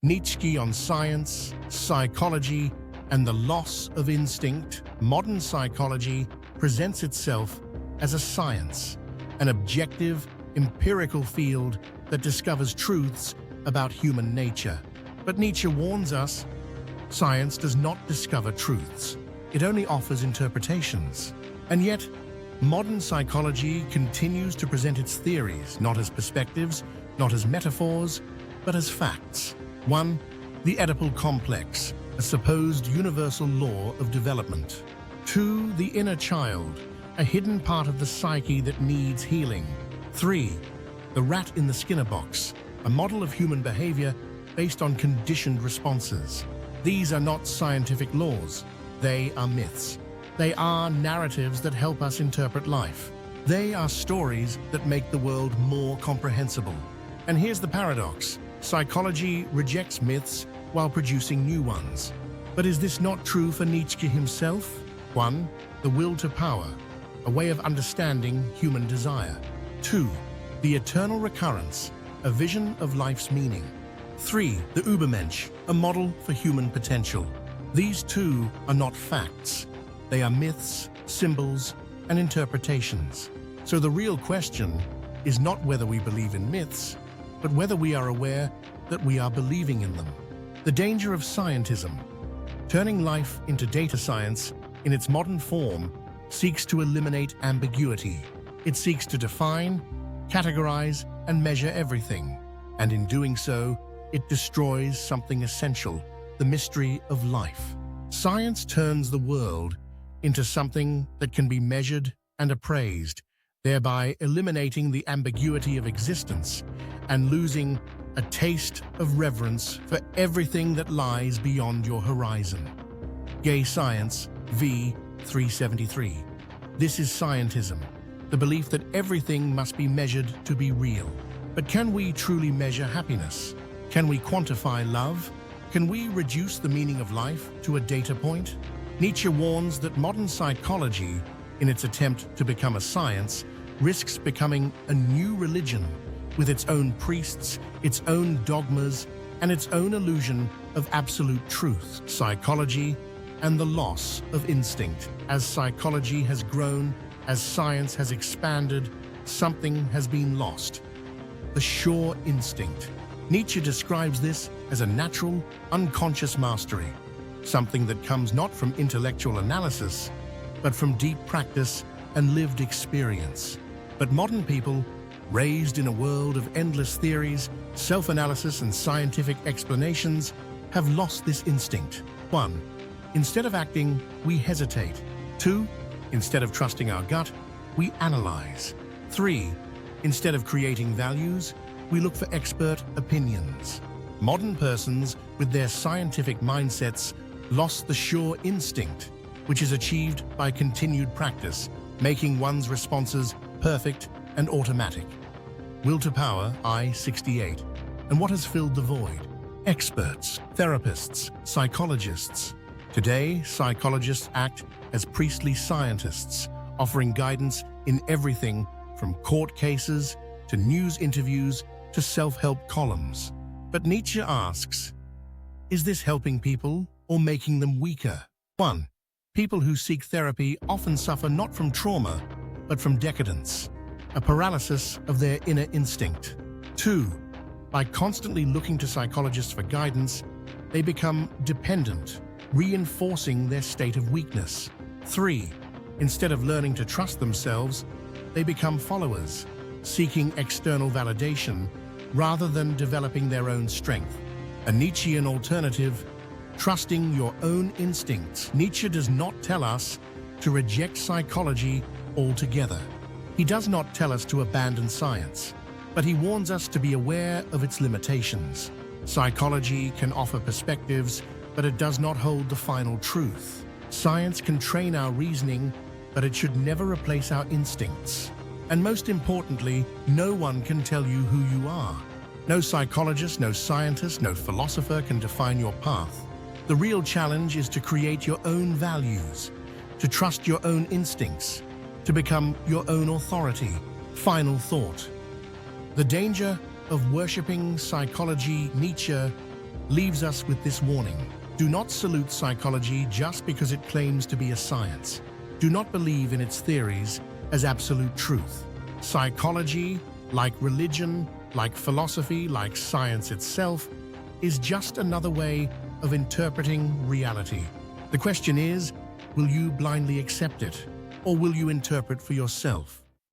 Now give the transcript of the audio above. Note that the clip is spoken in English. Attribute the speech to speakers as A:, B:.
A: Nietzsche on science, psychology, and the loss of instinct. Modern psychology presents itself as a science, an objective, empirical field that discovers truths about human nature. But Nietzsche warns us, science does not discover truths. It only offers interpretations. And yet, modern psychology continues to present its theories not as perspectives, not as metaphors, but as facts. 1. The Oedipal complex, a supposed universal law of development. 2. The inner child, a hidden part of the psyche that needs healing. 3. The rat in the Skinner box, a model of human behavior based on conditioned responses. These are not scientific laws. They are myths. They are narratives that help us interpret life. They are stories that make the world more comprehensible. And here's the paradox. Psychology rejects myths while producing new ones. But is this not true for Nietzsche himself? 1. The will to power, a way of understanding human desire. 2. The eternal recurrence, a vision of life's meaning. 3. The Übermensch, a model for human potential. These two are not facts. They are myths, symbols, and interpretations. So the real question is not whether we believe in myths, but whether we are aware that we are believing in them. The danger of scientism, turning life into data science in its modern form, seeks to eliminate ambiguity. It seeks to define, categorize, and measure everything. And in doing so, it destroys something essential, the mystery of life. Science turns the world into something that can be measured and appraised, thereby eliminating the ambiguity of existence and losing a taste of reverence for everything that lies beyond your horizon. Gay Science, v. 373. This is scientism, the belief that everything must be measured to be real. But can we truly measure happiness? Can we quantify love? Can we reduce the meaning of life to a data point? Nietzsche warns that modern psychology, in its attempt to become a science, risks becoming a new religion with its own priests, its own dogmas, and its own illusion of absolute truth. Psychology and the loss of instinct. As psychology has grown, as science has expanded, something has been lost. The sure instinct. Nietzsche describes this as a natural, unconscious mastery, something that comes not from intellectual analysis, but from deep practice and lived experience. But modern people, raised in a world of endless theories, self-analysis, and scientific explanations, have lost this instinct. 1. Instead of acting, we hesitate. 2. Instead of trusting our gut, we analyze. 3. Instead of creating values, we look for expert opinions. Modern persons, with their scientific mindsets, lost the sure instinct, which is achieved by continued practice, making one's responses perfect and automatic. Will to power, I-68. And what has filled the void? Experts, therapists, psychologists. Today, psychologists act as priestly scientists, offering guidance in everything from court cases to news interviews to self-help columns. But Nietzsche asks, is this helping people or making them weaker? 1. People who seek therapy often suffer not from trauma, but from decadence, a paralysis of their inner instinct. 2. By constantly looking to psychologists for guidance, they become dependent, reinforcing their state of weakness. 3. Instead of learning to trust themselves, they become followers, seeking external validation rather than developing their own strength. A Nietzschean alternative, trusting your own instincts. Nietzsche does not tell us to reject psychology altogether. He does not tell us to abandon science, but he warns us to be aware of its limitations. Psychology can offer perspectives, but it does not hold the final truth. Science can train our reasoning, but it should never replace our instincts. And most importantly, no one can tell you who you are. No psychologist, no scientist, no philosopher can define your path. The real challenge is to create your own values, to trust your own instincts, to become your own authority. Final thought. The danger of worshipping psychology. Nietzsche leaves us with this warning. Do not salute psychology just because it claims to be a science. Do not believe in its theories as absolute truth. Psychology, like religion, like philosophy, like science itself, is just another way of interpreting reality. The question is, will you blindly accept it, or will you interpret for yourself?